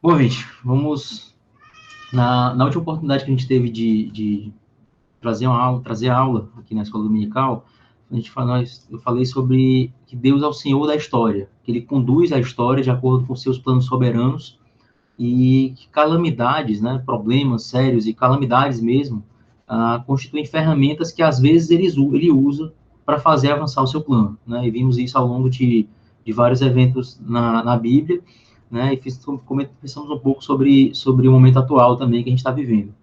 Bom, gente, vamos... Na última oportunidade que a gente teve de trazer aula aqui na Escola Dominical, eu falei sobre que Deus é o Senhor da história, que Ele conduz a história de acordo com seus planos soberanos e que calamidades, né, problemas sérios e calamidades mesmo, constituem ferramentas que às vezes ele usa para fazer avançar o seu plano, né? E vimos isso ao longo de vários eventos na Bíblia, né? E pensamos um pouco sobre o momento atual também que a gente está vivendo.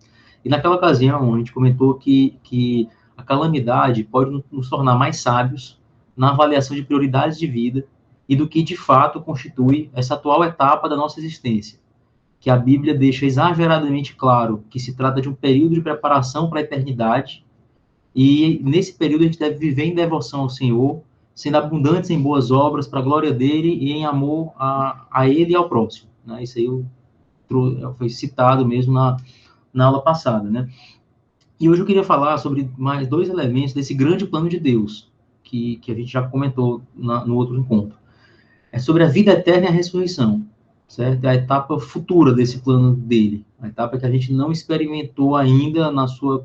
E naquela ocasião, a gente comentou que a calamidade pode nos tornar mais sábios na avaliação de prioridades de vida e do que, de fato, constitui essa atual etapa da nossa existência, que a Bíblia deixa exageradamente claro que se trata de um período de preparação para a eternidade, e nesse período a gente deve viver em devoção ao Senhor, sendo abundantes em boas obras para a glória dele e em amor a ele e ao próximo, né? Isso aí foi citado mesmo na aula passada, né? E hoje eu queria falar sobre mais dois elementos desse grande plano de Deus, que a gente já comentou no outro encontro. É sobre a vida eterna e a ressurreição, certo? É a etapa futura desse plano dele, a etapa que a gente não experimentou ainda na sua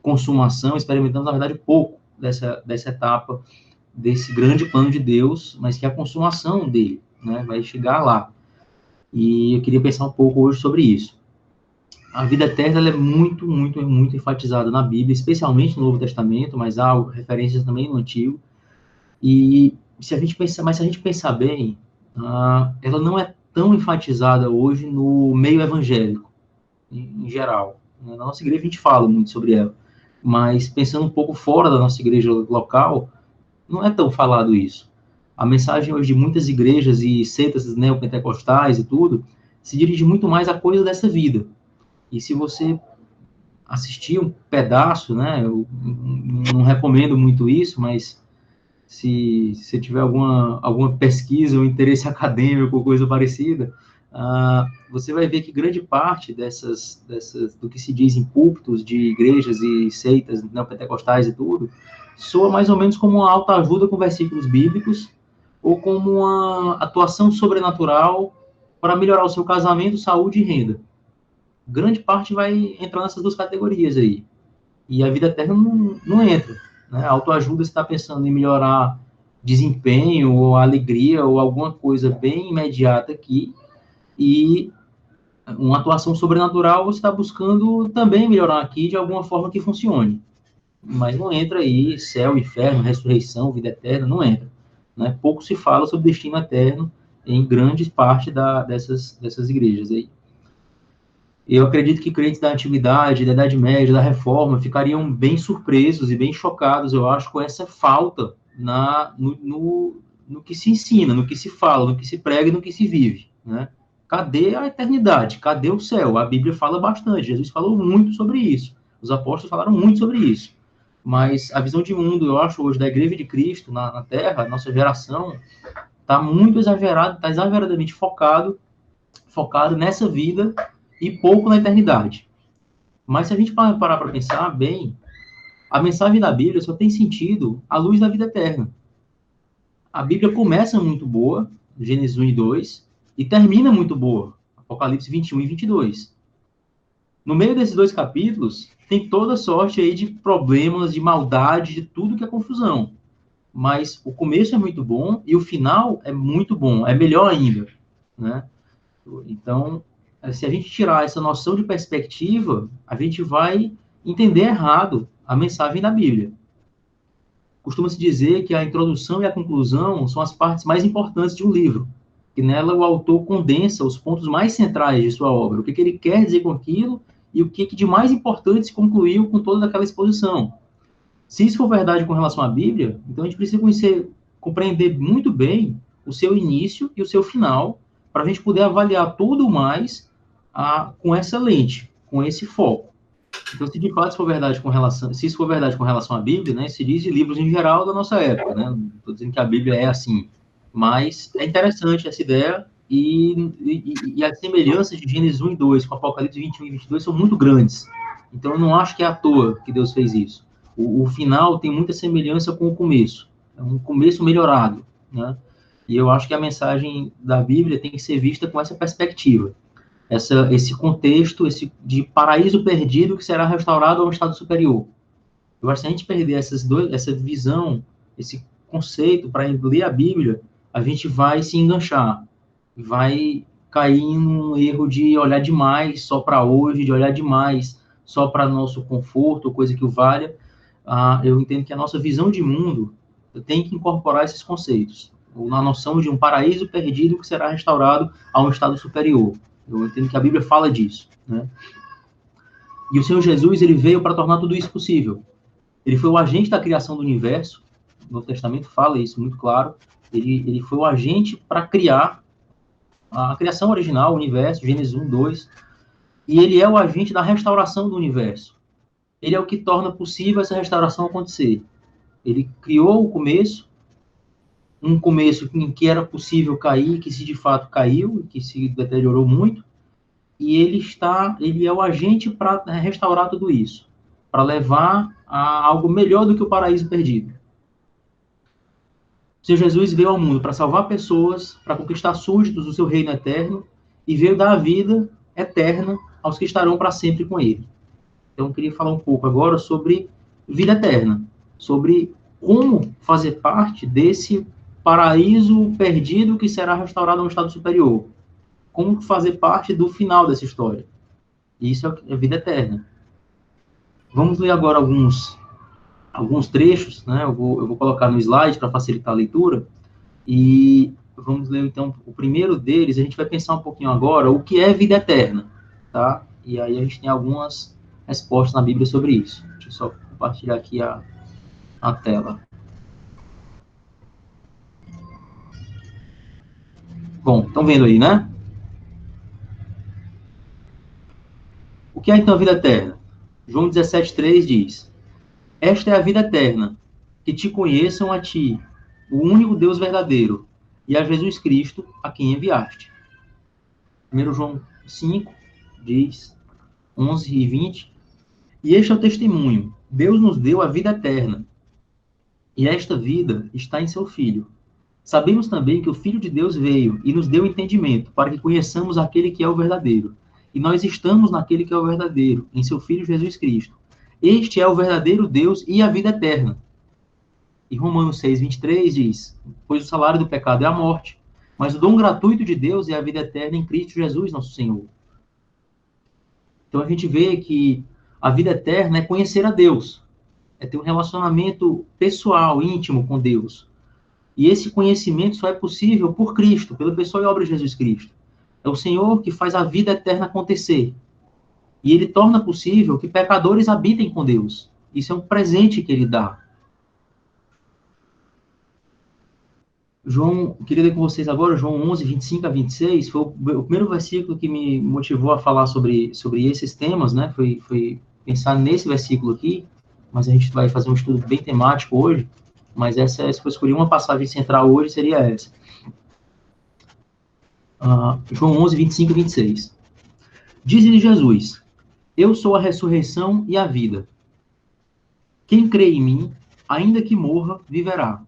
consumação, experimentamos, na verdade, pouco dessa etapa, desse grande plano de Deus, mas que é a consumação dele, né? Vai chegar lá. E eu queria pensar um pouco hoje sobre isso. A vida eterna ela é muito, muito, muito enfatizada na Bíblia, especialmente no Novo Testamento, mas há referências também no Antigo. E se a gente pensar bem, ela não é tão enfatizada hoje no meio evangélico, em geral. Na nossa igreja a gente fala muito sobre ela, mas pensando um pouco fora da nossa igreja local, não é tão falado isso. A mensagem hoje de muitas igrejas e seitas neopentecostais e tudo, se dirige muito mais à coisa dessa vida. E se você assistir um pedaço, né, eu não recomendo muito isso, mas se você tiver alguma pesquisa ou interesse acadêmico ou coisa parecida, você vai ver que grande parte do que se diz em púlpitos de igrejas e seitas neopentecostais e tudo, soa mais ou menos como uma autoajuda com versículos bíblicos ou como uma atuação sobrenatural para melhorar o seu casamento, saúde e renda. Grande parte vai entrar nessas duas categorias aí. E a vida eterna não entra. Né? A autoajuda está pensando em melhorar desempenho, ou alegria, ou alguma coisa bem imediata aqui, e uma atuação sobrenatural você está buscando também melhorar aqui de alguma forma que funcione. Mas não entra aí céu, inferno, ressurreição, vida eterna, não entra. Né? Pouco se fala sobre destino eterno em grande parte dessas igrejas aí. Eu acredito que crentes da Antiguidade, da Idade Média, da Reforma, ficariam bem surpresos e bem chocados, eu acho, com essa falta no que se ensina, no que se fala, no que se prega e no que se vive, né? Cadê a eternidade? Cadê o céu? A Bíblia fala bastante, Jesus falou muito sobre isso, os apóstolos falaram muito sobre isso, mas a visão de mundo, eu acho, hoje, da Igreja de Cristo na Terra, a nossa geração, está muito exagerado, está exageradamente focado nessa vida e pouco na eternidade. Mas se a gente parar para pensar bem, a mensagem da Bíblia só tem sentido à luz da vida eterna. A Bíblia começa muito boa, Gênesis 1 e 2, e termina muito boa, Apocalipse 21 e 22. No meio desses dois capítulos, tem toda sorte aí de problemas, de maldade, de tudo que é confusão. Mas o começo é muito bom e o final é muito bom, é melhor ainda, né? Então, se a gente tirar essa noção de perspectiva, a gente vai entender errado a mensagem da Bíblia. Costuma-se dizer que a introdução e a conclusão são as partes mais importantes de um livro, que nela o autor condensa os pontos mais centrais de sua obra, o que ele quer dizer com aquilo e o que de mais importante se concluiu com toda aquela exposição. Se isso for verdade com relação à Bíblia, então a gente precisa compreender muito bem o seu início e o seu final, para a gente poder avaliar tudo mais com essa lente, com esse foco. Então, se de fato se isso for verdade com relação à Bíblia, né, se diz de livros em geral da nossa época, né, não estou dizendo que a Bíblia é assim, mas é interessante essa ideia e as semelhanças de Gênesis 1 e 2 com Apocalipse 21 e 22 são muito grandes. Então, eu não acho que é à toa que Deus fez isso. O final tem muita semelhança com o começo, é um começo melhorado, né? E eu acho que a mensagem da Bíblia tem que ser vista com essa perspectiva. esse contexto de paraíso perdido que será restaurado a um estado superior. Eu acho que se a gente perder essa visão, esse conceito para ler a Bíblia, a gente vai se enganchar, vai cair num erro de olhar demais só para hoje, de olhar demais só para nosso conforto, coisa que o valha. Eu entendo que a nossa visão de mundo tem que incorporar esses conceitos, ou na noção de um paraíso perdido que será restaurado a um estado superior. Eu entendo que a Bíblia fala disso, né? E o Senhor Jesus, ele veio para tornar tudo isso possível. Ele foi o agente da criação do universo. O Novo Testamento fala isso muito claro. Ele foi o agente para criar a criação original, o universo, Gênesis 1, 2. E ele é o agente da restauração do universo. Ele é o que torna possível essa restauração acontecer. Ele criou o começo, um começo em que era possível cair, que se de fato caiu, que se deteriorou muito, e ele é o agente para restaurar tudo isso, para levar a algo melhor do que o paraíso perdido. O Senhor Jesus veio ao mundo para salvar pessoas, para conquistar súditos do seu reino eterno, e veio dar a vida eterna aos que estarão para sempre com ele. Então, eu queria falar um pouco agora sobre vida eterna, sobre como fazer parte desse paraíso perdido que será restaurado a um estado superior. Como fazer parte do final dessa história. Isso é vida eterna. Vamos ler agora alguns trechos, né? Eu vou colocar no slide para facilitar a leitura, e vamos ler, então, o primeiro deles. A gente vai pensar um pouquinho agora o que é vida eterna, tá? E aí a gente tem algumas respostas na Bíblia sobre isso. Deixa eu só compartilhar aqui a tela. Bom, estão vendo aí, né? O que é, então, a vida eterna? João 17,3 diz: esta é a vida eterna, que te conheçam a ti, o único Deus verdadeiro, e a Jesus Cristo, a quem enviaste. 1 João 5, diz, 11 e 20, e este é o testemunho: Deus nos deu a vida eterna, e esta vida está em seu Filho. Sabemos também que o Filho de Deus veio e nos deu entendimento, para que conheçamos aquele que é o verdadeiro. E nós estamos naquele que é o verdadeiro, em seu Filho Jesus Cristo. Este é o verdadeiro Deus e a vida eterna. E Romanos 6, 23 diz: pois o salário do pecado é a morte, mas o dom gratuito de Deus é a vida eterna em Cristo Jesus, nosso Senhor. Então a gente vê que a vida eterna é conhecer a Deus, é ter um relacionamento pessoal, íntimo com Deus. E esse conhecimento só é possível por Cristo, pela pessoa e obra de Jesus Cristo. É o Senhor que faz a vida eterna acontecer. E ele torna possível que pecadores habitem com Deus. Isso é um presente que ele dá. Queria ler com vocês agora, João 11, 25 a 26, foi o primeiro versículo que me motivou a falar sobre esses temas, né? Foi pensar nesse versículo aqui, mas a gente vai fazer um estudo bem temático hoje, mas se eu escolher uma passagem central hoje, seria essa. João 11, 25 e 26. Diz-lhe Jesus: eu sou a ressurreição e a vida. Quem crê em mim, ainda que morra, viverá.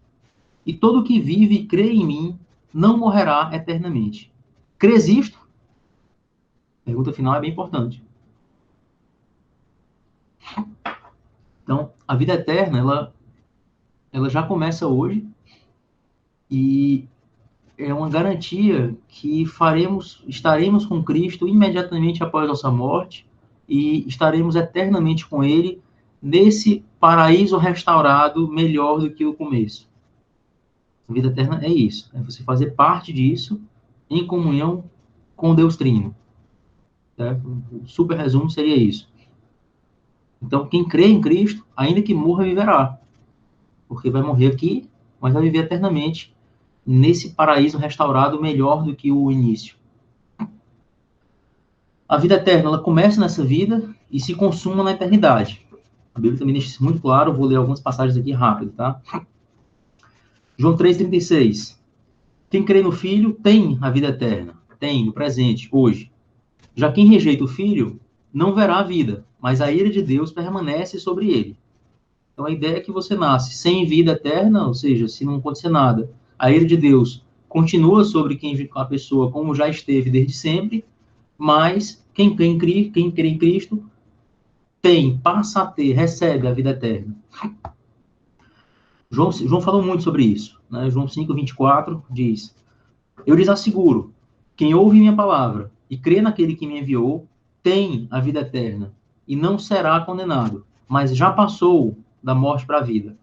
E todo que vive e crê em mim, não morrerá eternamente. Crês isto? Pergunta final é bem importante. Então, a vida eterna, ela já começa hoje, e é uma garantia que estaremos com Cristo imediatamente após nossa morte, e estaremos eternamente com Ele nesse paraíso restaurado melhor do que o começo. A vida eterna é isso, é você fazer parte disso em comunhão com Deus Trino. O super resumo seria isso. Então, quem crê em Cristo, ainda que morra, viverá. Porque vai morrer aqui, mas vai viver eternamente nesse paraíso restaurado melhor do que o início. A vida eterna, ela começa nessa vida e se consuma na eternidade. A Bíblia também deixa isso muito claro, vou ler algumas passagens aqui rápido, tá? João 3,36. Quem crê no Filho tem a vida eterna. Tem, no presente, hoje. Já quem rejeita o Filho, não verá a vida, mas a ira de Deus permanece sobre ele. Então, a ideia é que você nasce sem vida eterna, ou seja, se não acontecer nada, a ira de Deus continua sobre a pessoa como já esteve desde sempre, mas quem crê em Cristo passa a ter, recebe a vida eterna. João falou muito sobre isso, né? João 5:24 diz: eu lhes asseguro, quem ouve minha palavra e crê naquele que me enviou, tem a vida eterna e não será condenado, mas já passou da morte para a vida.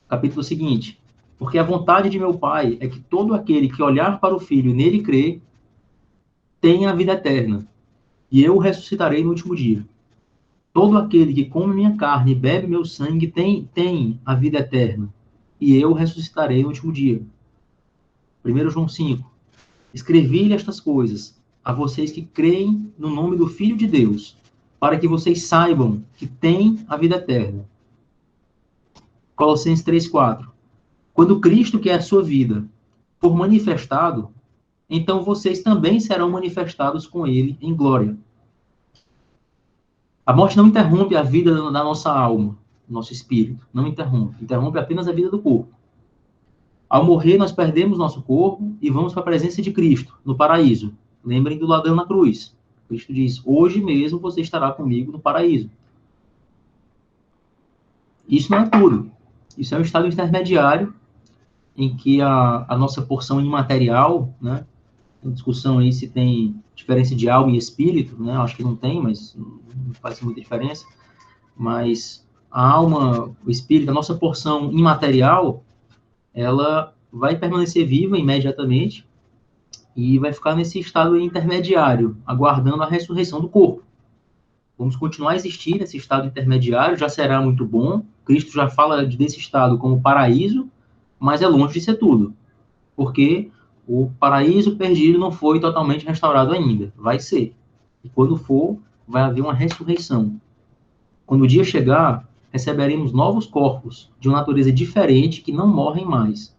Capítulo seguinte: porque a vontade de meu Pai é que todo aquele que olhar para o Filho e nele crer, tenha a vida eterna, e eu o ressuscitarei no último dia. Todo aquele que come minha carne e bebe meu sangue tem a vida eterna, e eu o ressuscitarei no último dia. 1 João 5. Escrevi-lhe estas coisas a vocês que creem no nome do Filho de Deus, para que vocês saibam que têm a vida eterna. Colossenses 3:4. Quando Cristo, que é a sua vida, for manifestado, então vocês também serão manifestados com ele em glória. A morte não interrompe a vida da nossa alma, nosso espírito, não interrompe apenas a vida do corpo. Ao morrer, nós perdemos nosso corpo e vamos para a presença de Cristo, no paraíso. Lembrem do ladrão na cruz. Cristo diz: hoje mesmo você estará comigo no paraíso. Isso não é tudo. Isso é um estado intermediário em que a nossa porção imaterial, né? Tem discussão aí se tem diferença de alma e espírito, né? Acho que não tem, mas não faz muita diferença. Mas a alma, o espírito, a nossa porção imaterial, ela vai permanecer viva imediatamente e vai ficar nesse estado intermediário, aguardando a ressurreição do corpo. Vamos continuar a existir nesse estado intermediário, já será muito bom. Cristo já fala desse estado como paraíso, mas é longe de ser tudo, porque o paraíso perdido não foi totalmente restaurado ainda, vai ser. E quando for, vai haver uma ressurreição. Quando o dia chegar, receberemos novos corpos de uma natureza diferente que não morrem mais.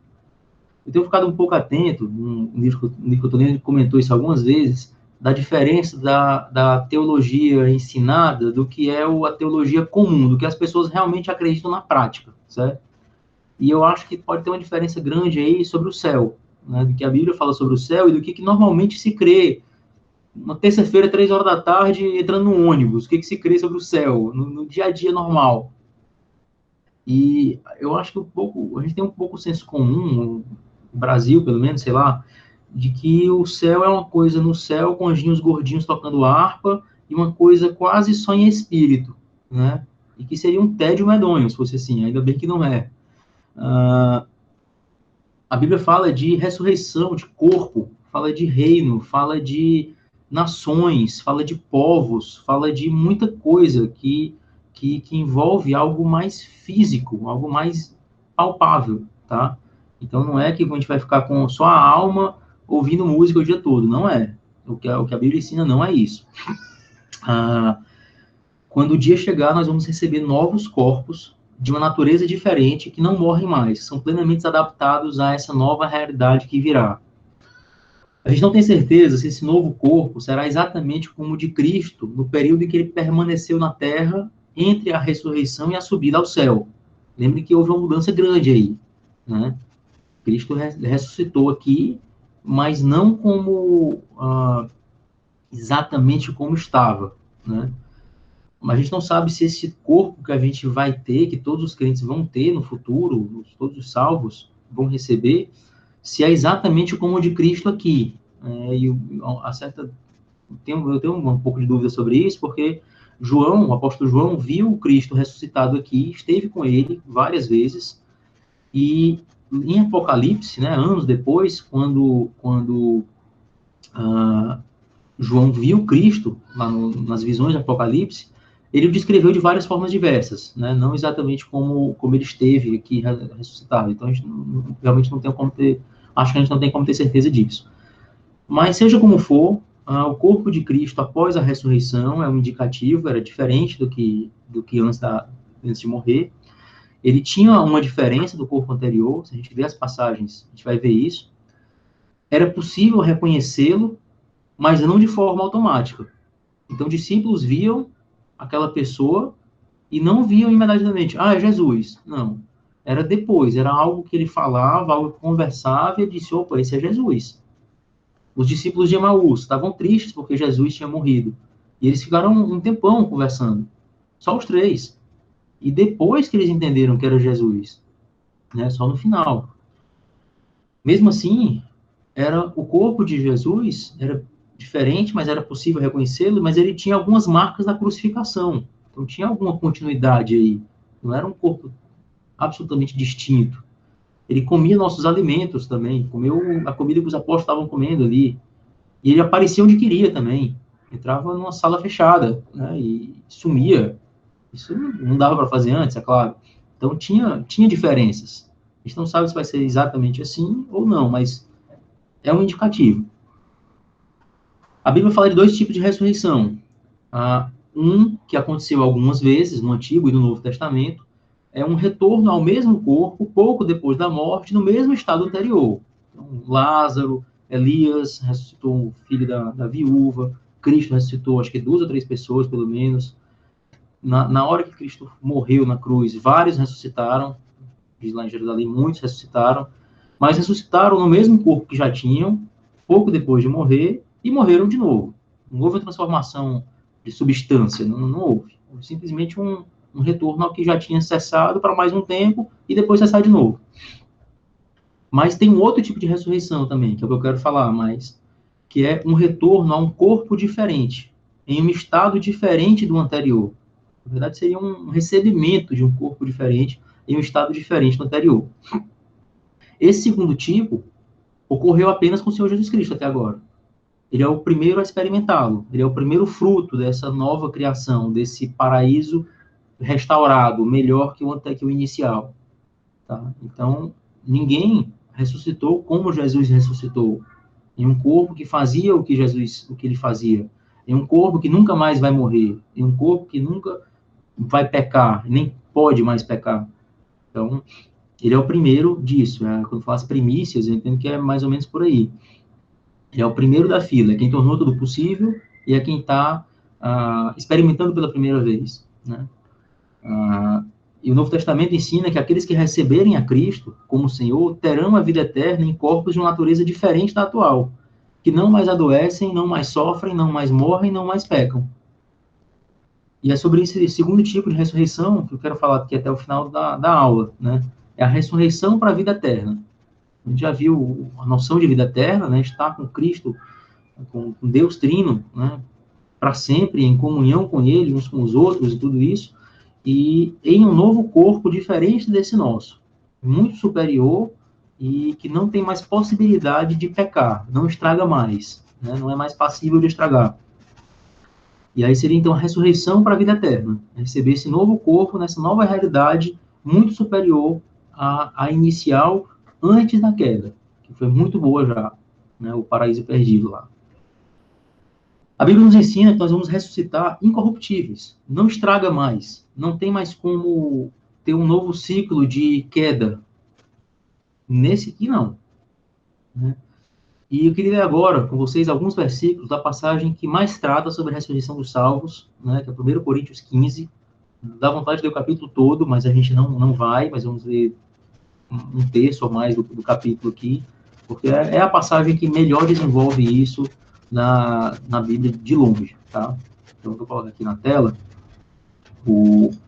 Eu tenho ficado um pouco atento, um livro que eu estou lendo comentou isso algumas vezes, da diferença da teologia ensinada do que é a teologia comum, do que as pessoas realmente acreditam na prática, certo? E eu acho que pode ter uma diferença grande aí sobre o céu, né, do que a Bíblia fala sobre o céu e do que normalmente se crê. Na terça-feira, 3 horas da tarde, entrando no ônibus, o que se crê sobre o céu, no dia a dia normal. E eu acho que a gente tem um pouco o senso comum, no Brasil, pelo menos, sei lá, de que o céu é uma coisa no céu, com anjinhos gordinhos tocando harpa, e uma coisa quase só em espírito, né? E que seria um tédio medonho, se fosse assim, ainda bem que não é. A Bíblia fala de ressurreição, de corpo, fala de reino, fala de nações, fala de povos, fala de muita coisa que envolve algo mais físico, algo mais palpável, tá? Então não é que a gente vai ficar com só a alma ouvindo música o dia todo, não é. O que a Bíblia ensina não é isso. Quando o dia chegar, nós vamos receber novos corpos de uma natureza diferente, que não morrem mais, são plenamente adaptados a essa nova realidade que virá. A gente não tem certeza se esse novo corpo será exatamente como o de Cristo, no período em que ele permaneceu na Terra, entre a ressurreição e a subida ao céu. Lembre que houve uma mudança grande aí, né? Cristo ressuscitou aqui, mas não como exatamente como estava, né? Mas a gente não sabe se esse corpo que a gente vai ter, que todos os crentes vão ter no futuro, todos os salvos vão receber, se é exatamente como o de Cristo aqui. Eu tenho um pouco de dúvida sobre isso, porque o apóstolo João, viu o Cristo ressuscitado aqui, esteve com ele várias vezes, e em Apocalipse, né, anos depois, quando João viu Cristo, lá nas visões de Apocalipse, ele o descreveu de várias formas diversas, né? Não exatamente como ele esteve aqui ressuscitado. Então, a gente realmente não tem como ter, acho que a gente não tem como ter certeza disso. Mas, seja como for, o corpo de Cristo, após a ressurreição, é um indicativo, era diferente do que antes de morrer. Ele tinha uma diferença do corpo anterior, se a gente ver as passagens, a gente vai ver isso. Era possível reconhecê-lo, mas não de forma automática. Então, discípulos viam aquela pessoa e não viam imediatamente, é Jesus. Não. Era depois, era algo que ele falava, algo que conversava, e ele disse, opa, esse é Jesus. Os discípulos de Emaús estavam tristes porque Jesus tinha morrido. E eles ficaram um tempão conversando. Só os três. E depois que eles entenderam que era Jesus, né? Só no final. Mesmo assim, era o corpo de Jesus, era diferente, mas era possível reconhecê-lo, mas ele tinha algumas marcas da crucificação. Então tinha alguma continuidade aí. Não era um corpo absolutamente distinto. Ele comia nossos alimentos também, comeu a comida que os apóstolos estavam comendo ali. E ele aparecia onde queria também. Entrava numa sala fechada, né, e sumia. Isso não dava para fazer antes, é claro. Então tinha diferenças. A gente não sabe se vai ser exatamente assim ou não, mas é um indicativo. A Bíblia fala de dois tipos de ressurreição. Um que aconteceu algumas vezes no Antigo e no Novo Testamento, é um retorno ao mesmo corpo pouco depois da morte, no mesmo estado anterior. Então, Lázaro, Elias ressuscitou o filho da viúva, Cristo ressuscitou, acho que 2 ou 3 pessoas, pelo menos. Na hora que Cristo morreu na cruz, vários ressuscitaram, diz lá em Jerusalém, muitos ressuscitaram, mas ressuscitaram no mesmo corpo que já tinham, pouco depois de morrer, e morreram de novo. Não houve transformação de substância, não houve. Houve simplesmente um retorno ao que já tinha cessado para mais um tempo e depois cessar de novo. Mas tem um outro tipo de ressurreição também, que é o que eu quero falar mais, que é um retorno a um corpo diferente, em um estado diferente do anterior. Na verdade, seria um recebimento de um corpo diferente em um estado diferente do anterior. Esse segundo tipo ocorreu apenas com o Senhor Jesus Cristo até agora. Ele é o primeiro a experimentá-lo. Ele é o primeiro fruto dessa nova criação, desse paraíso restaurado, melhor que o inicial. Tá? Então, ninguém ressuscitou como Jesus ressuscitou. Em um corpo que fazia o que ele fazia. Em um corpo que nunca mais vai morrer. Em um corpo que nunca vai pecar, nem pode mais pecar. Então, ele é o primeiro disso. Né? Quando eu falo as primícias, eu entendo que é mais ou menos por aí. Ele é o primeiro da fila, é quem tornou tudo possível e é quem está experimentando pela primeira vez. Né? E o Novo Testamento ensina que aqueles que receberem a Cristo como Senhor terão a vida eterna em corpos de uma natureza diferente da atual, que não mais adoecem, não mais sofrem, não mais morrem, não mais pecam. E é sobre esse segundo tipo de ressurreição que eu quero falar aqui até o final da aula, né? É a ressurreição para a vida eterna. A gente já viu a noção de vida eterna, né? Estar com Cristo, com Deus Trino, né? Para sempre, em comunhão com Ele, uns com os outros e tudo isso, e em um novo corpo diferente desse nosso, muito superior e que não tem mais possibilidade de pecar, não estraga mais, né? Não é mais passível de estragar. E aí seria, então, a ressurreição para a vida eterna. Receber esse novo corpo, nessa nova realidade, muito superior à inicial, antes da queda, que foi muito boa já, né? O paraíso perdido lá. A Bíblia nos ensina que nós vamos ressuscitar incorruptíveis. Não estraga mais. Não tem mais como ter um novo ciclo de queda. Nesse aqui, não. Né? E eu queria ler agora com vocês alguns versículos da passagem que mais trata sobre a ressurreição dos salvos, né, que é 1 Coríntios 15. Dá vontade de ler o capítulo todo, mas a gente não vai, mas vamos ler um terço ou mais do capítulo aqui, porque é a passagem que melhor desenvolve isso na Bíblia de longe. Tá? Então, eu vou colocar aqui na tela os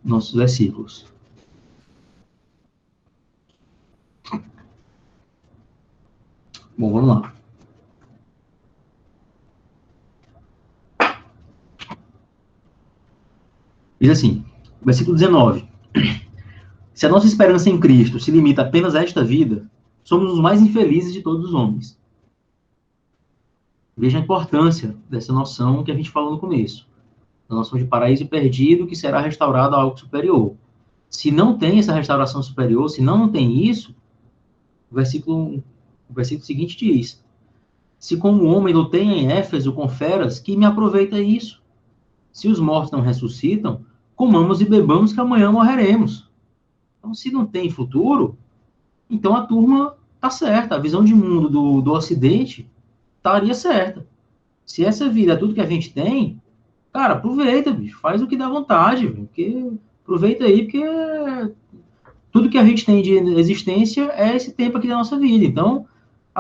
nossos versículos. Bom, vamos lá. Diz assim, versículo 19. Se a nossa esperança em Cristo se limita apenas a esta vida, somos os mais infelizes de todos os homens. Veja a importância dessa noção que a gente falou no começo. A noção de paraíso perdido que será restaurado a algo superior. Se não tem essa restauração superior, se não tem isso, o versículo seguinte diz: se como homem lutei em Éfeso com feras, que me aproveita isso? Se os mortos não ressuscitam, comamos e bebamos que amanhã morreremos. Então, se não tem futuro, então a turma está certa. A visão de mundo do Ocidente estaria certa. Se essa vida é tudo que a gente tem, cara, aproveita, bicho. Faz o que dá vontade, porque aproveita aí, porque tudo que a gente tem de existência é esse tempo aqui da nossa vida. Então,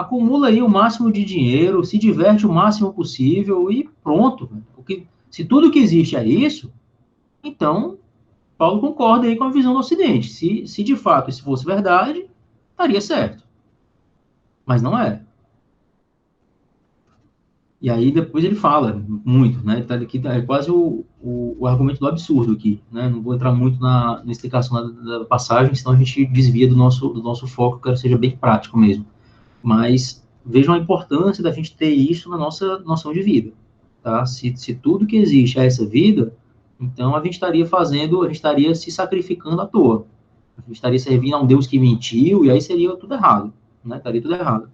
acumula aí o máximo de dinheiro, se diverte o máximo possível e pronto. Porque se tudo que existe é isso, então Paulo concorda aí com a visão do Ocidente. Se de fato isso fosse verdade, estaria certo. Mas não é. E aí depois ele fala muito, né? Tá aqui, é quase o argumento do absurdo aqui, né? Não vou entrar muito na explicação da passagem, senão a gente desvia do nosso foco, que seja bem prático mesmo. Mas vejam a importância da gente ter isso na nossa noção de vida, tá? Se tudo que existe é essa vida, então a gente estaria se sacrificando à toa. A gente estaria servindo a um Deus que mentiu, e aí seria tudo errado, né? Estaria tudo errado.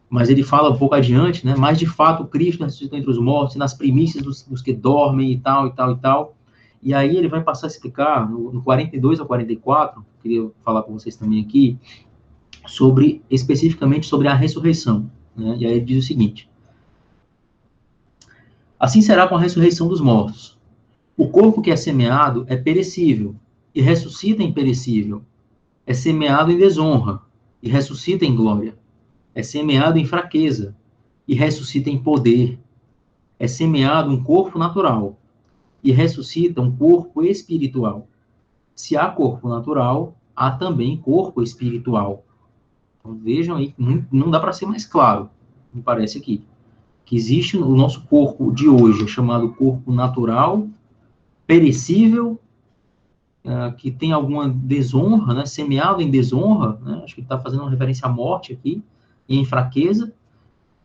Mas ele fala um pouco adiante, né? Mas de fato Cristo ressuscitou entre os mortos, nas primícias dos que dormem e tal, e tal, e tal. E aí ele vai passar a explicar, no 42 ao 44, queria falar com vocês também aqui, especificamente sobre a ressurreição, né? E aí ele diz o seguinte: assim será com a ressurreição dos mortos. O corpo que é semeado é perecível, e ressuscita imperecível. É semeado em desonra, e ressuscita em glória. É semeado em fraqueza, e ressuscita em poder. É semeado um corpo natural, e ressuscita um corpo espiritual. Se há corpo natural, há também corpo espiritual. Então vejam aí, não dá para ser mais claro, me parece aqui, que existe o nosso corpo de hoje, chamado corpo natural, perecível, que tem alguma desonra, né, semeado em desonra, né, acho que está fazendo uma referência à morte aqui, e em fraqueza,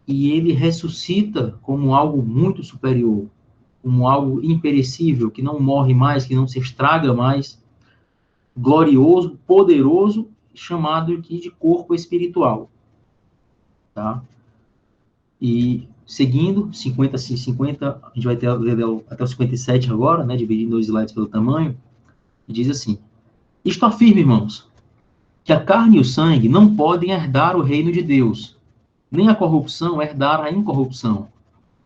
e ele ressuscita como algo muito superior, como algo imperecível, que não morre mais, que não se estraga mais, glorioso, poderoso, chamado aqui de corpo espiritual, tá? E seguindo, 50, a gente vai ter até o 57 agora, né, dividindo dois slides pelo tamanho, e diz assim: isto afirma, irmãos, que a carne e o sangue não podem herdar o reino de Deus, nem a corrupção herdar a incorrupção.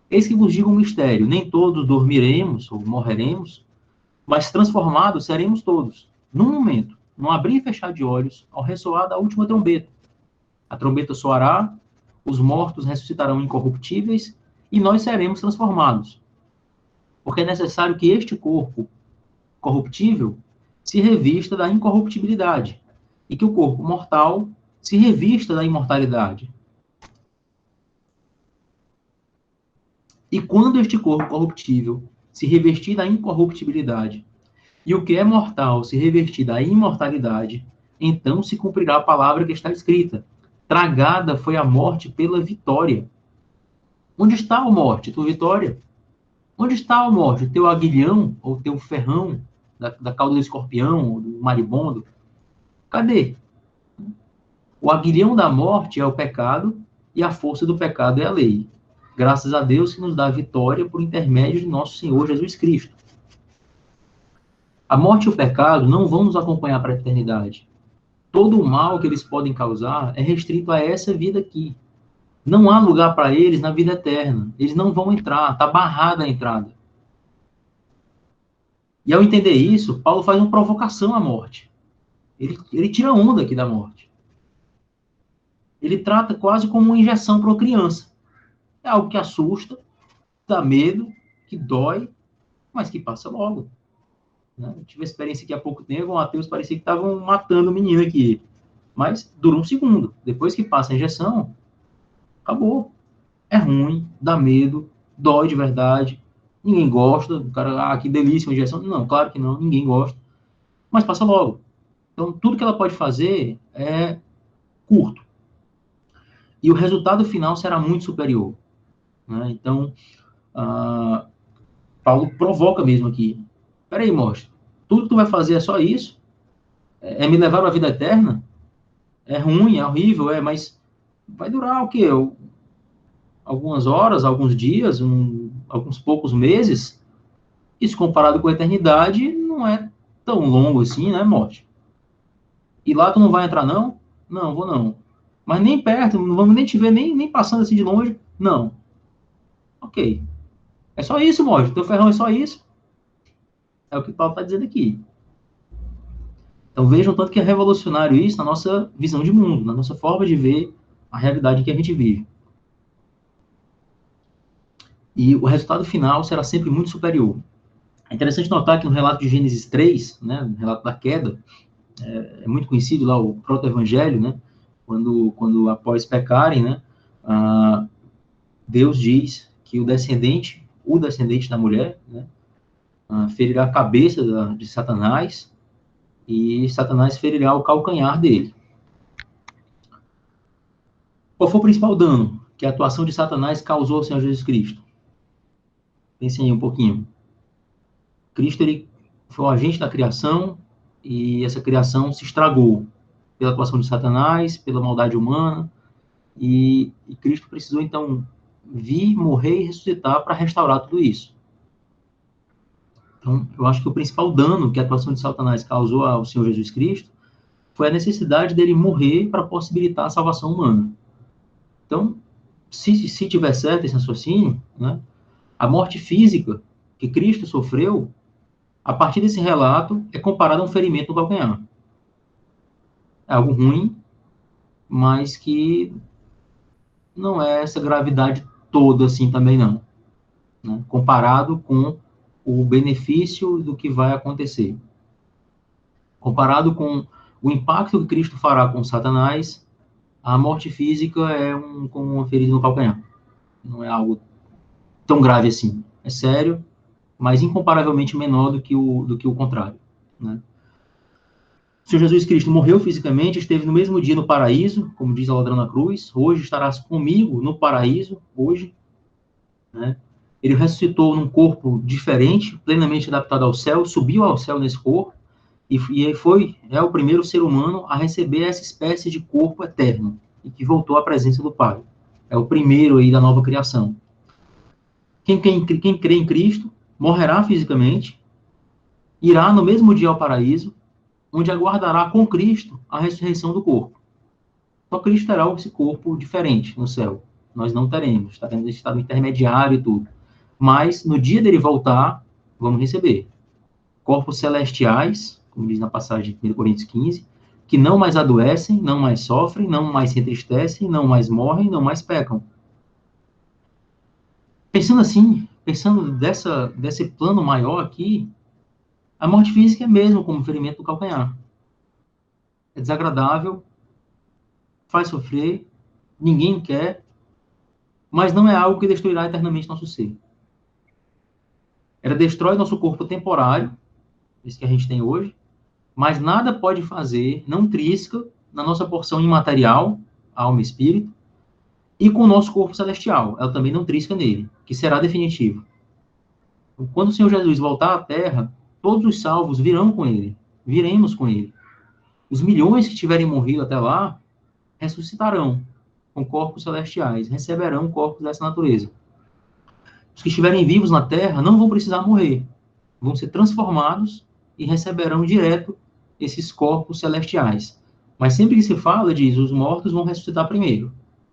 Eis que vos digo um mistério: nem todos dormiremos ou morreremos, mas transformados seremos todos, num momento, num abrir e fechar de olhos, ao ressoar da última trombeta. A trombeta soará, os mortos ressuscitarão incorruptíveis, e nós seremos transformados. Porque é necessário que este corpo corruptível se revista da incorruptibilidade, e que o corpo mortal se revista da imortalidade. E quando este corpo corruptível se revestir da incorruptibilidade, e o que é mortal se revestir da imortalidade, então se cumprirá a palavra que está escrita: tragada foi a morte pela vitória. Onde está a morte, tua vitória? Onde está a morte? O teu aguilhão, ou teu ferrão, da cauda do escorpião, ou do maribondo? Cadê? O aguilhão da morte é o pecado, e a força do pecado é a lei. Graças a Deus que nos dá a vitória por intermédio de nosso Senhor Jesus Cristo. A morte e o pecado não vão nos acompanhar para a eternidade. Todo o mal que eles podem causar é restrito a essa vida aqui. Não há lugar para eles na vida eterna. Eles não vão entrar, está barrada a entrada. E ao entender isso, Paulo faz uma provocação à morte. Ele tira onda aqui da morte. Ele trata quase como uma injeção para uma criança. É algo que assusta, dá medo, que dói, mas que passa logo. Né? Eu tive uma experiência aqui há pouco tempo, o Matheus parecia que estavam matando o menino aqui. Mas dura um segundo. Depois que passa a injeção, acabou. É ruim, dá medo, dói de verdade. Ninguém gosta. O cara, que delícia uma injeção. Não, claro que não, ninguém gosta. Mas passa logo. Então, tudo que ela pode fazer é curto. E o resultado final será muito superior. Né? Então, Paulo provoca mesmo aqui. Peraí, mostra. Tudo que tu vai fazer é só isso? É me levar para a vida eterna? É ruim, é horrível, mas vai durar o quê? Algumas horas, alguns dias, alguns poucos meses? Isso comparado com a eternidade não é tão longo assim, né, morte? E lá tu não vai entrar, não? Não, vou não. Mas nem perto, não vamos nem te ver, nem passando assim de longe? Não. Ok. É só isso, morte. Teu ferrão é só isso. É o que o Paulo está dizendo aqui. Então vejam tanto que é revolucionário isso na nossa visão de mundo, na nossa forma de ver a realidade em que a gente vive. E o resultado final será sempre muito superior. É interessante notar que no relato de Gênesis 3, né, no relato da queda, é muito conhecido lá o proto-evangelho, né, quando após pecarem, né, Deus diz que o descendente da mulher, né, ferirá a cabeça de Satanás, e Satanás ferirá o calcanhar dele. Qual foi o principal dano que a atuação de Satanás causou ao Senhor Jesus Cristo? Pensem aí um pouquinho. Cristo, ele foi o agente da criação, e essa criação se estragou pela atuação de Satanás, pela maldade humana, e Cristo precisou, então, vir, morrer e ressuscitar para restaurar tudo isso. Então, eu acho que o principal dano que a atuação de Satanás causou ao Senhor Jesus Cristo foi a necessidade dele morrer para possibilitar a salvação humana. Então, se tiver certo esse raciocínio, né, a morte física que Cristo sofreu, a partir desse relato, é comparada a um ferimento no calcanhar. É algo ruim, mas que não é essa gravidade toda assim também não, né? Comparado com o benefício do que vai acontecer. Comparado com o impacto que Cristo fará com Satanás, a morte física é como uma ferida no calcanhar. Não é algo tão grave assim. É sério, mas incomparavelmente menor do que o contrário, né? O Senhor Jesus Cristo morreu fisicamente, esteve no mesmo dia no paraíso, como diz a ladrão na cruz. Hoje estarás comigo no paraíso, hoje, né? Ele ressuscitou num corpo diferente, plenamente adaptado ao céu, subiu ao céu nesse corpo, e é o primeiro ser humano a receber essa espécie de corpo eterno, e que voltou à presença do Pai. É o primeiro aí da nova criação. Quem crê em Cristo morrerá fisicamente, irá no mesmo dia ao paraíso, onde aguardará com Cristo a ressurreição do corpo. Só Cristo terá esse corpo diferente no céu. Nós não teremos, estaremos em estado intermediário e tudo. Mas, no dia dele voltar, vamos receber corpos celestiais, como diz na passagem de 1 Coríntios 15, que não mais adoecem, não mais sofrem, não mais se entristecem, não mais morrem, não mais pecam. Pensando assim, pensando desse plano maior aqui, a morte física é mesmo como o ferimento do calcanhar. É desagradável, faz sofrer, ninguém quer, mas não é algo que destruirá eternamente nosso ser. Ela destrói nosso corpo temporário, esse que a gente tem hoje, mas nada pode fazer, não trisca, na nossa porção imaterial, alma e espírito, e com o nosso corpo celestial. Ela também não trisca nele, que será definitivo. Quando o Senhor Jesus voltar à Terra, todos os salvos virão com ele, viremos com ele. Os milhões que tiverem morrido até lá, ressuscitarão com corpos celestiais, receberão corpos dessa natureza. Os que estiverem vivos na Terra não vão precisar morrer, vão ser transformados e receberão direto esses corpos celestiais. Mas sempre que se fala, diz, os mortos vão ressuscitar primeiro.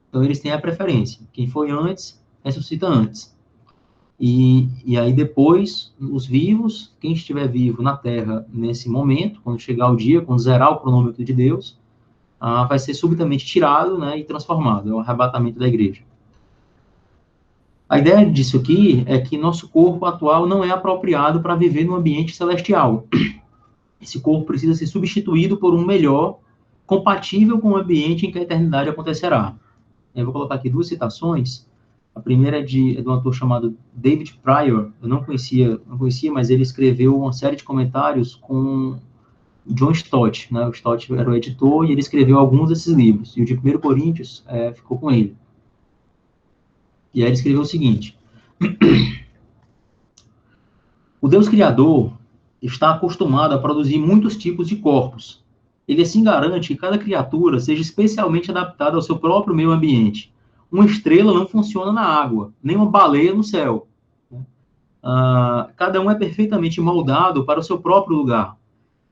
Então, eles têm a preferência. Quem foi antes, ressuscita antes. E aí, depois, os vivos, quem estiver vivo na Terra nesse momento, quando chegar o dia, quando zerar o cronômetro de Deus, vai ser subitamente tirado, né, e transformado. É o arrebatamento da igreja. A ideia disso aqui é que nosso corpo atual não é apropriado para viver no ambiente celestial. Esse corpo precisa ser substituído por um melhor, compatível com o ambiente em que a eternidade acontecerá. Eu vou colocar aqui duas citações. A primeira é de um autor chamado David Pryor. Eu não conhecia, mas ele escreveu uma série de comentários com John Stott, né? O Stott era o editor e ele escreveu alguns desses livros. E o de 1 Coríntios ficou com ele. E aí ele escreveu o seguinte: o Deus Criador está acostumado a produzir muitos tipos de corpos. Ele assim garante que cada criatura seja especialmente adaptada ao seu próprio meio ambiente. Uma estrela não funciona na água, nem uma baleia no céu. Cada um é perfeitamente moldado para o seu próprio lugar.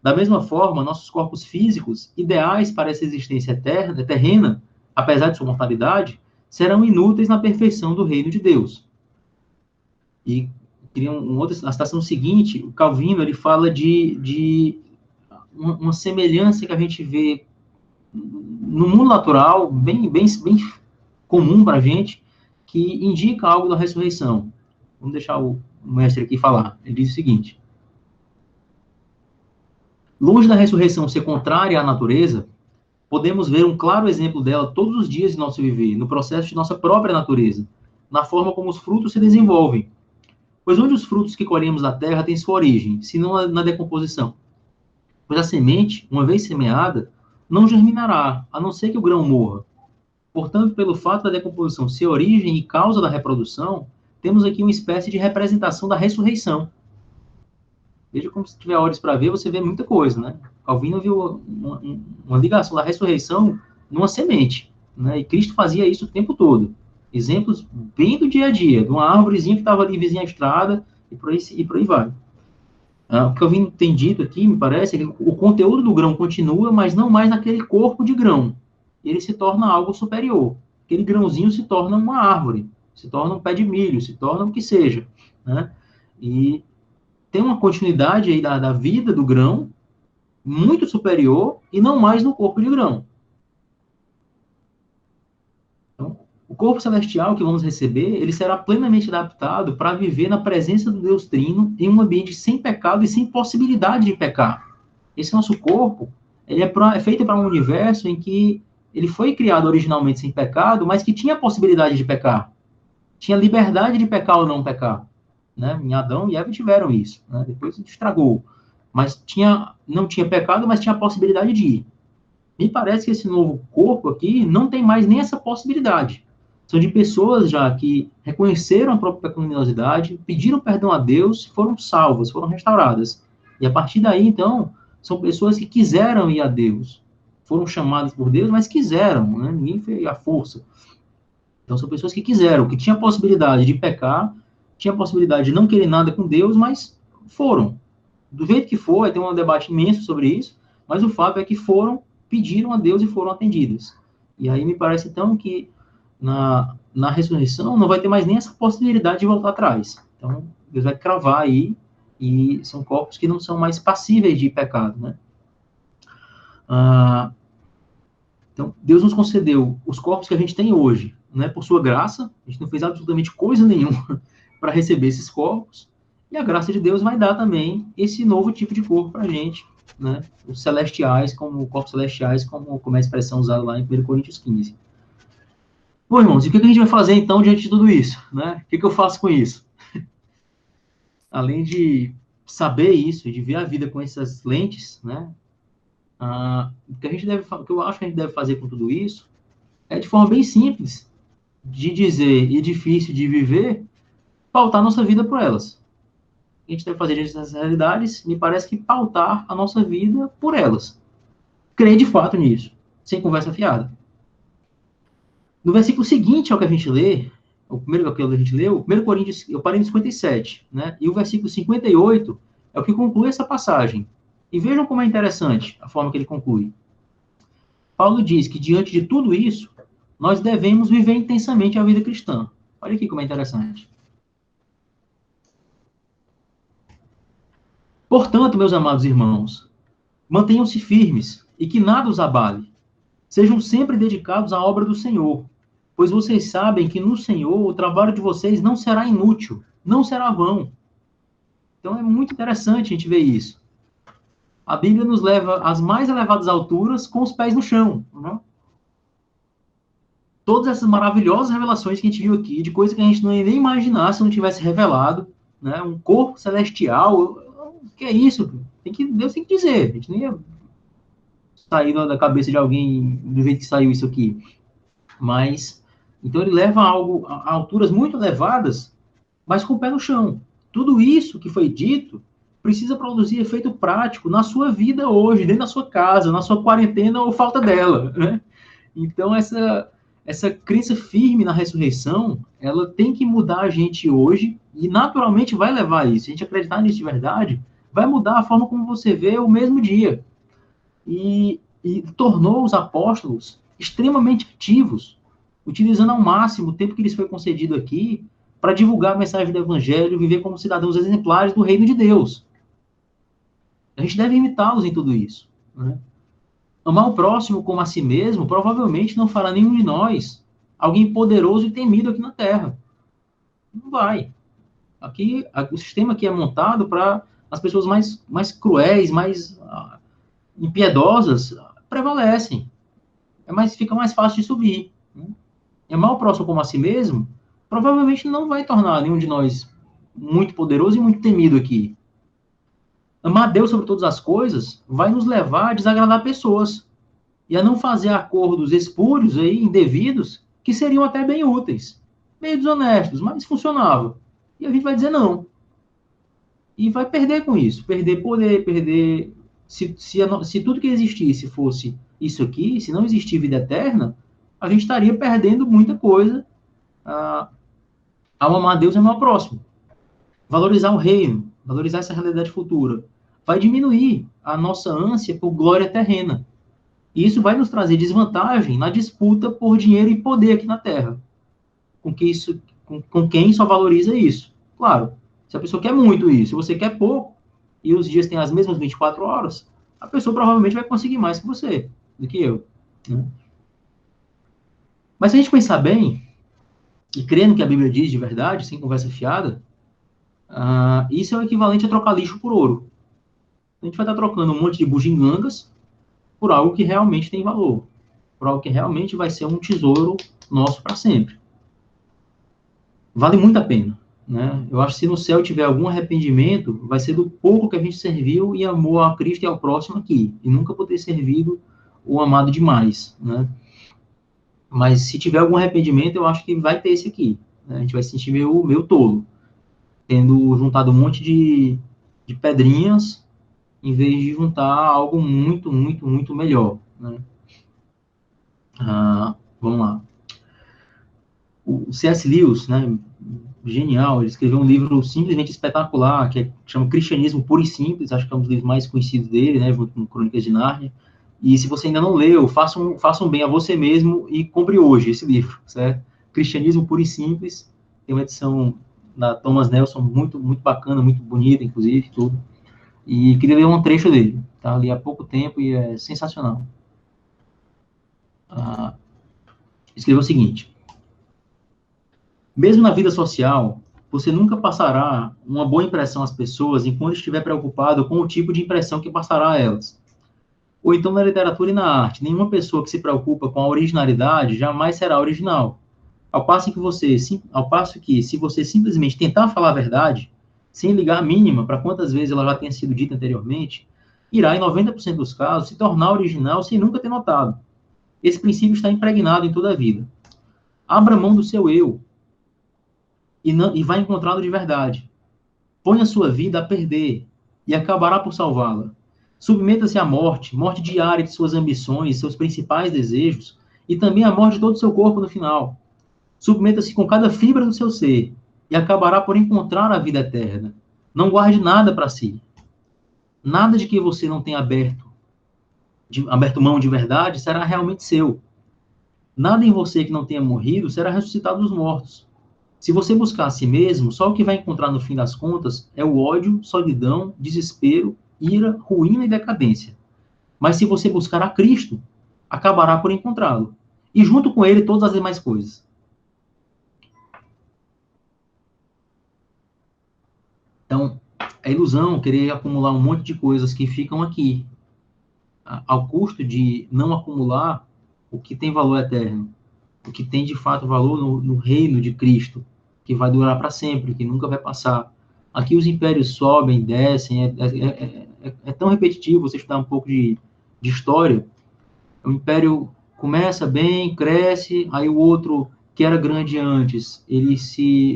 Da mesma forma, nossos corpos físicos, ideais para essa existência eterna, terrena, apesar de sua mortalidade, serão inúteis na perfeição do reino de Deus. E queria a citação seguinte, o Calvino, ele fala de uma semelhança que a gente vê no mundo natural, bem comum para a gente, que indica algo da ressurreição. Vamos deixar o mestre aqui falar. Ele diz o seguinte: longe da ressurreição ser contrária à natureza, podemos ver um claro exemplo dela todos os dias de nosso viver, no processo de nossa própria natureza, na forma como os frutos se desenvolvem. Pois onde os frutos que colhemos da terra têm sua origem, se não na decomposição? Pois a semente, uma vez semeada, não germinará, a não ser que o grão morra. Portanto, pelo fato da decomposição ser origem e causa da reprodução, temos aqui uma espécie de representação da ressurreição. Veja como, se tiver olhos para ver, você vê muita coisa, né? Calvino viu uma ligação da ressurreição numa semente, né? E Cristo fazia isso o tempo todo. Exemplos bem do dia a dia, de uma árvorezinha que estava ali vizinha à estrada, e por aí vai. O que Calvino tem dito aqui, me parece, é que o conteúdo do grão continua, mas não mais naquele corpo de grão. Ele se torna algo superior. Aquele grãozinho se torna uma árvore, se torna um pé de milho, se torna o que seja, né? E tem uma continuidade aí da vida do grão, muito superior, e não mais no corpo de grão. Então, o corpo celestial que vamos receber, ele será plenamente adaptado para viver na presença do Deus Trino, em um ambiente sem pecado e sem possibilidade de pecar. Esse nosso corpo, ele é feito para um universo em que ele foi criado originalmente sem pecado, mas que tinha a possibilidade de pecar. Tinha liberdade de pecar ou não pecar. Né? Em Adão e Eva tiveram isso. Né? Depois estragou. Mas não tinha pecado, mas tinha a possibilidade de ir. Me parece que esse novo corpo aqui não tem mais nem essa possibilidade. São de pessoas já que reconheceram a própria pecaminosidade, pediram perdão a Deus, foram salvas, foram restauradas. E a partir daí, então, são pessoas que quiseram ir a Deus. Foram chamadas por Deus, mas quiseram, né? Ninguém fez a força. Então, são pessoas que quiseram, que tinham a possibilidade de pecar, tinha a possibilidade de não querer nada com Deus, mas foram. Do jeito que for, tem um debate imenso sobre isso, mas o fato é que pediram a Deus e foram atendidas. E aí me parece, então, que na ressurreição não vai ter mais nem essa possibilidade de voltar atrás. Então, Deus vai cravar aí, e são corpos que não são mais passíveis de pecado, né? Então, Deus nos concedeu os corpos que a gente tem hoje, né, por sua graça. A gente não fez absolutamente coisa nenhuma para receber esses corpos, e a graça de Deus vai dar também esse novo tipo de corpo para a gente, né? Os celestiais, corpos celestiais, como é a expressão usada lá em 1 Coríntios 15. Bom, irmãos, e o que a gente vai fazer então diante de tudo isso, né? O que eu faço com isso? Além de saber isso, de ver a vida com essas lentes, né? O que eu acho que a gente deve fazer com tudo isso é de forma bem simples de dizer e difícil de viver, pautar nossa vida por elas. O que a gente deve fazer diante dessas realidades, me parece que pautar a nossa vida por elas. Crer de fato nisso, sem conversa fiada. No versículo seguinte ao que a gente lê, o primeiro que a gente leu, 1 Coríntios, eu parei no 57, né? E o versículo 58 é o que conclui essa passagem. E vejam como é interessante a forma que ele conclui. Paulo diz que diante de tudo isso, nós devemos viver intensamente a vida cristã. Olha aqui como é interessante. Portanto, meus amados irmãos, mantenham-se firmes e que nada os abale. Sejam sempre dedicados à obra do Senhor, pois vocês sabem que no Senhor o trabalho de vocês não será inútil, não será vão. Então é muito interessante a gente ver isso. A Bíblia nos leva às mais elevadas alturas com os pés no chão. Né? Todas essas maravilhosas revelações que a gente viu aqui, de coisas que a gente não ia nem imaginar se não tivesse revelado, né? Um corpo celestial, o que é isso? Deus tem que dizer, a gente não ia sair da cabeça de alguém do jeito que saiu isso aqui. Mas, então ele leva a alturas muito elevadas, mas com o pé no chão. Tudo isso que foi dito precisa produzir efeito prático na sua vida hoje, dentro da sua casa, na sua quarentena ou falta dela, né? Então, essa crença firme na ressurreição, ela tem que mudar a gente hoje e naturalmente vai levar a isso. Se a gente acreditar nisso de verdade, vai mudar a forma como você vê o mesmo dia. E tornou os apóstolos extremamente ativos, utilizando ao máximo o tempo que lhes foi concedido aqui para divulgar a mensagem do Evangelho, viver como cidadãos exemplares do reino de Deus. A gente deve imitá-los em tudo isso. Né? Amar o próximo como a si mesmo provavelmente não fará nenhum de nós alguém poderoso e temido aqui na Terra. Não vai. Aqui, o sistema aqui é montado para as pessoas mais cruéis, mais impiedosas, prevalecem. Fica mais fácil de subir. Né? Amar o próximo como a si mesmo provavelmente não vai tornar nenhum de nós muito poderoso e muito temido aqui. Amar Deus sobre todas as coisas vai nos levar a desagradar pessoas e a não fazer acordos espúrios aí, indevidos, que seriam até bem úteis, meio desonestos, mas funcionavam. E a gente vai dizer não. E vai perder com isso, perder poder, perder... Se tudo que existisse fosse isso aqui, se não existir vida eterna, a gente estaria perdendo muita coisa ao amar Deus e amar o próximo. Valorizar o reino, valorizar essa realidade futura, vai diminuir a nossa ânsia por glória terrena. E isso vai nos trazer desvantagem na disputa por dinheiro e poder aqui na Terra. Com quem só valoriza isso. Claro, se a pessoa quer muito isso, se você quer pouco, e os dias têm as mesmas 24 horas, a pessoa provavelmente vai conseguir mais que você, do que eu. Né? Mas se a gente pensar bem, e crendo que a Bíblia diz de verdade, sem conversa fiada, isso é o equivalente a trocar lixo por ouro. A gente vai estar trocando um monte de bugigangas por algo que realmente tem valor, por algo que realmente vai ser um tesouro nosso para sempre. Vale muito a pena. Né? Eu acho que se no céu tiver algum arrependimento, vai ser do pouco que a gente serviu e amou a Cristo e ao próximo aqui, e nunca por ter servido o amado demais. Né? Mas se tiver algum arrependimento, eu acho que vai ter esse aqui. Né? A gente vai se sentir meio tolo, tendo juntado um monte de pedrinhas, em vez de juntar algo muito, muito, muito melhor. Né? Vamos lá. O C.S. Lewis, né, genial, ele escreveu um livro simplesmente espetacular, que chama Cristianismo Puro e Simples, acho que é um dos livros mais conhecidos dele, né, junto com Crônicas de Nárnia. E se você ainda não leu, façam bem a você mesmo e compre hoje esse livro, certo? Cristianismo Puro e Simples, tem uma edição da Thomas Nelson muito, muito bacana, muito bonita, inclusive, tudo. E queria ler um trecho dele, tá? Li há pouco tempo e é sensacional. Escreveu o seguinte: mesmo na vida social, você nunca passará uma boa impressão às pessoas enquanto estiver preocupado com o tipo de impressão que passará a elas. Ou então na literatura e na arte, nenhuma pessoa que se preocupa com a originalidade jamais será original. Ao passo que, se você simplesmente tentar falar a verdade, sem ligar a mínima para quantas vezes ela já tenha sido dita anteriormente, irá, em 90% dos casos, se tornar original sem nunca ter notado. Esse princípio está impregnado em toda a vida. Abra mão do seu eu e vai encontrá-lo de verdade. Põe a sua vida a perder e acabará por salvá-la. Submeta-se à morte diária de suas ambições, seus principais desejos, e também à morte de todo o seu corpo no final. Submeta-se com cada fibra do seu ser e acabará por encontrar a vida eterna. Não guarde nada para si. Nada de que você não tenha aberto mão de verdade será realmente seu. Nada em você que não tenha morrido será ressuscitado dos mortos. Se você buscar a si mesmo, só o que vai encontrar no fim das contas é o ódio, solidão, desespero, ira, ruína e decadência. Mas se você buscar a Cristo, acabará por encontrá-lo. E junto com ele, todas as demais coisas. Então, é ilusão querer acumular um monte de coisas que ficam aqui, ao custo de não acumular o que tem valor eterno, o que tem de fato valor no reino de Cristo, que vai durar para sempre, que nunca vai passar. Aqui os impérios sobem, descem, é tão repetitivo você estudar um pouco de história. O império começa bem, cresce, aí o outro que era grande antes, ele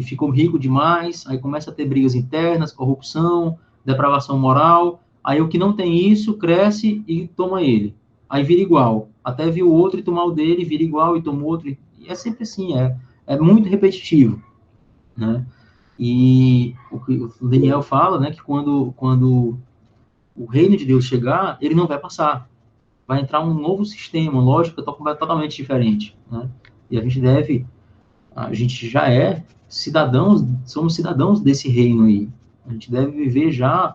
ficou rico demais, aí começa a ter brigas internas, corrupção, depravação moral, aí o que não tem isso cresce e toma ele. Aí vira igual, até vir o outro e tomar o dele, vira igual e toma o outro. E é sempre assim, é muito repetitivo, né? E o Daniel fala, né, que quando o reino de Deus chegar, ele não vai passar. Vai entrar um novo sistema, uma lógica totalmente diferente, né? E a gente já somos cidadãos desse reino aí. A gente deve viver já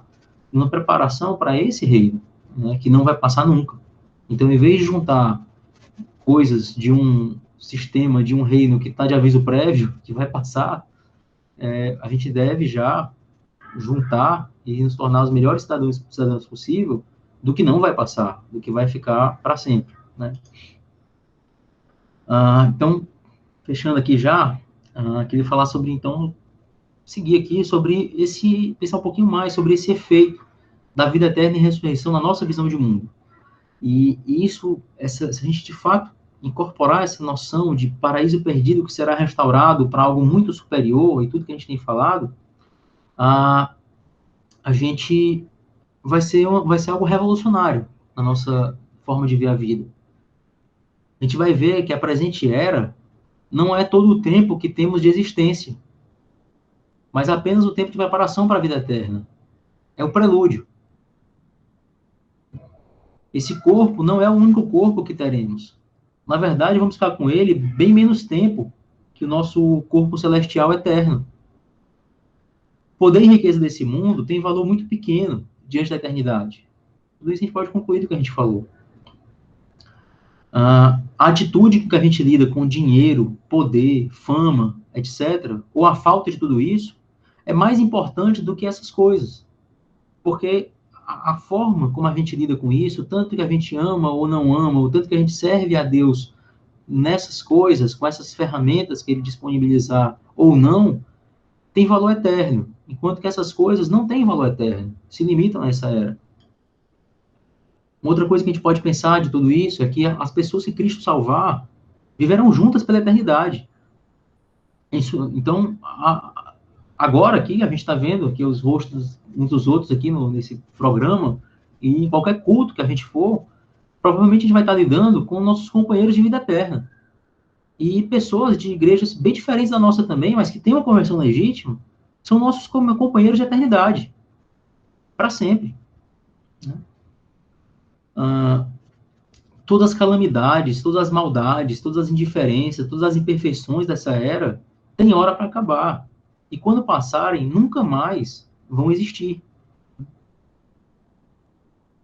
uma preparação para esse reino, né, que não vai passar nunca. Então, em vez de juntar coisas de um sistema, de um reino que está de aviso prévio, que vai passar, a gente deve já juntar e nos tornar os melhores cidadãos possível do que não vai passar, do que vai ficar para sempre, né? Então, fechando aqui já, queria falar sobre, então, seguir aqui sobre pensar um pouquinho mais sobre esse efeito da vida eterna e ressurreição na nossa visão de mundo. E isso, se a gente de fato incorporar essa noção de paraíso perdido que será restaurado para algo muito superior e tudo que a gente tem falado, a gente vai ser algo revolucionário na nossa forma de ver a vida. A gente vai ver que a presente era não é todo o tempo que temos de existência, mas apenas o tempo de preparação para a vida eterna. É o prelúdio. Esse corpo não é o único corpo que teremos. Na verdade, vamos ficar com ele bem menos tempo que o nosso corpo celestial eterno. O poder e riqueza desse mundo tem valor muito pequeno diante da eternidade. Tudo isso a gente pode concluir do que a gente falou. A atitude com que a gente lida com dinheiro, poder, fama, etc., ou a falta de tudo isso, é mais importante do que essas coisas. Porque a forma como a gente lida com isso, tanto que a gente ama ou não ama, ou tanto que a gente serve a Deus nessas coisas, com essas ferramentas que ele disponibilizar ou não, tem valor eterno. Enquanto que essas coisas não têm valor eterno, se limitam a essa era. Uma outra coisa que a gente pode pensar de tudo isso é que as pessoas que Cristo salvar viverão juntas pela eternidade. Então, agora aqui, a gente está vendo aqui os rostos uns dos outros aqui nesse programa, e em qualquer culto que a gente for, provavelmente a gente vai estar lidando com nossos companheiros de vida eterna. E pessoas de igrejas bem diferentes da nossa também, mas que têm uma conversão legítima, são nossos companheiros de eternidade. Para sempre. Né? Todas as calamidades, todas as maldades, todas as indiferenças, todas as imperfeições dessa era têm hora para acabar. E quando passarem, nunca mais vão existir.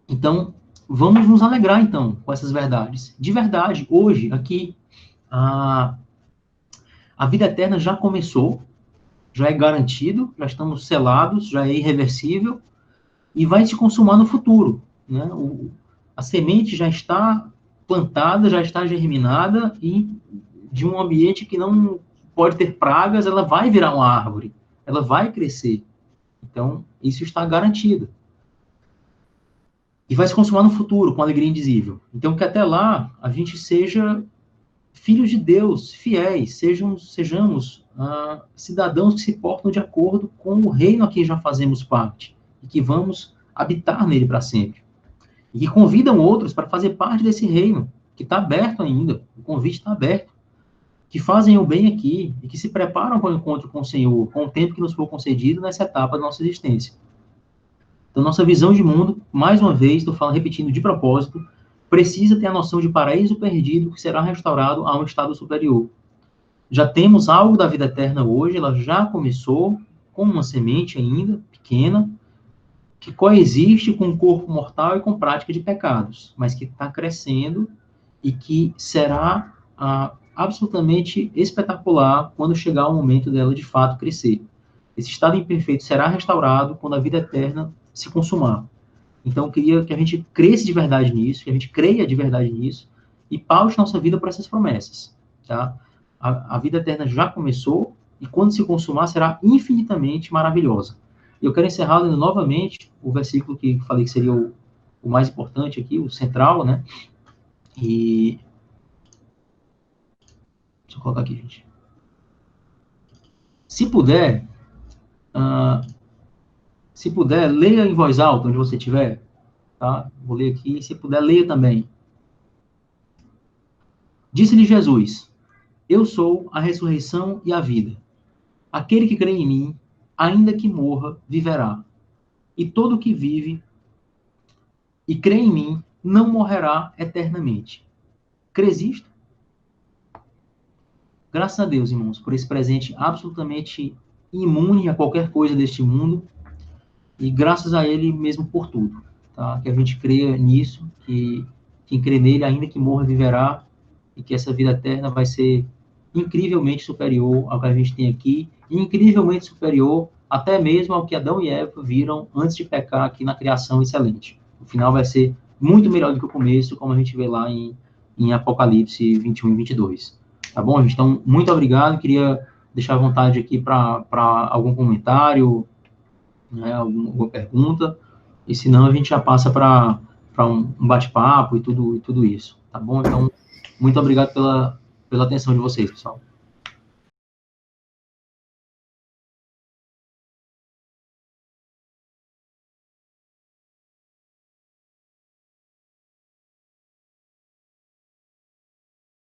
Então, vamos nos alegrar, então, com essas verdades. De verdade, hoje, aqui, a vida eterna já começou, já é garantido, já estamos selados, já é irreversível, e vai se consumar no futuro. Né? A semente já está plantada, já está germinada, e de um ambiente que não pode ter pragas, ela vai virar uma árvore, ela vai crescer. Então, isso está garantido. E vai se consumar no futuro, com alegria indizível. Então, que até lá, a gente seja filhos de Deus, fiéis, sejamos cidadãos que se portam de acordo com o reino a que já fazemos parte, e que vamos habitar nele para sempre. E que convidam outros para fazer parte desse reino, que está aberto ainda, o convite está aberto, que fazem o bem aqui, e que se preparam para o encontro com o Senhor, com o tempo que nos for concedido nessa etapa da nossa existência. Então, nossa visão de mundo, mais uma vez, estou falando, repetindo de propósito, precisa ter a noção de paraíso perdido que será restaurado a um estado superior. Já temos algo da vida eterna hoje, ela já começou com uma semente ainda, pequena, que coexiste com o corpo mortal e com prática de pecados, mas que está crescendo e que será absolutamente espetacular quando chegar o momento dela de fato crescer. Esse estado imperfeito será restaurado quando a vida eterna se consumar. Então, eu queria que a gente cresça de verdade nisso, que a gente creia de verdade nisso, e paute nossa vida por essas promessas. Tá? A vida eterna já começou, e quando se consumar, será infinitamente maravilhosa. Eu quero encerrar lendo novamente o versículo que falei que seria o mais importante aqui, o central, né? E... deixa eu colocar aqui, gente. Se puder, leia em voz alta, onde você estiver. Tá? Vou ler aqui. Se puder, leia também. Disse-lhe Jesus: Eu sou a ressurreição e a vida. Aquele que crê em mim, ainda que morra, viverá. E todo que vive e crê em mim, não morrerá eternamente. Crês isto? Graças a Deus, irmãos, por esse presente absolutamente imune a qualquer coisa deste mundo, e graças a Ele mesmo por tudo. Tá? Que a gente creia nisso, que quem crê nele, ainda que morra, viverá, e que essa vida eterna vai ser incrivelmente superior ao que a gente tem aqui, incrivelmente superior até mesmo ao que Adão e Eva viram antes de pecar aqui na criação excelente. O final vai ser muito melhor do que o começo, como a gente vê lá em Apocalipse 21 e 22. Tá bom, gente? Então, muito obrigado. Queria deixar à vontade aqui para algum comentário, né, alguma pergunta, e senão a gente já passa para um bate-papo e tudo isso. Tá bom? Então, muito obrigado pela atenção de vocês, pessoal.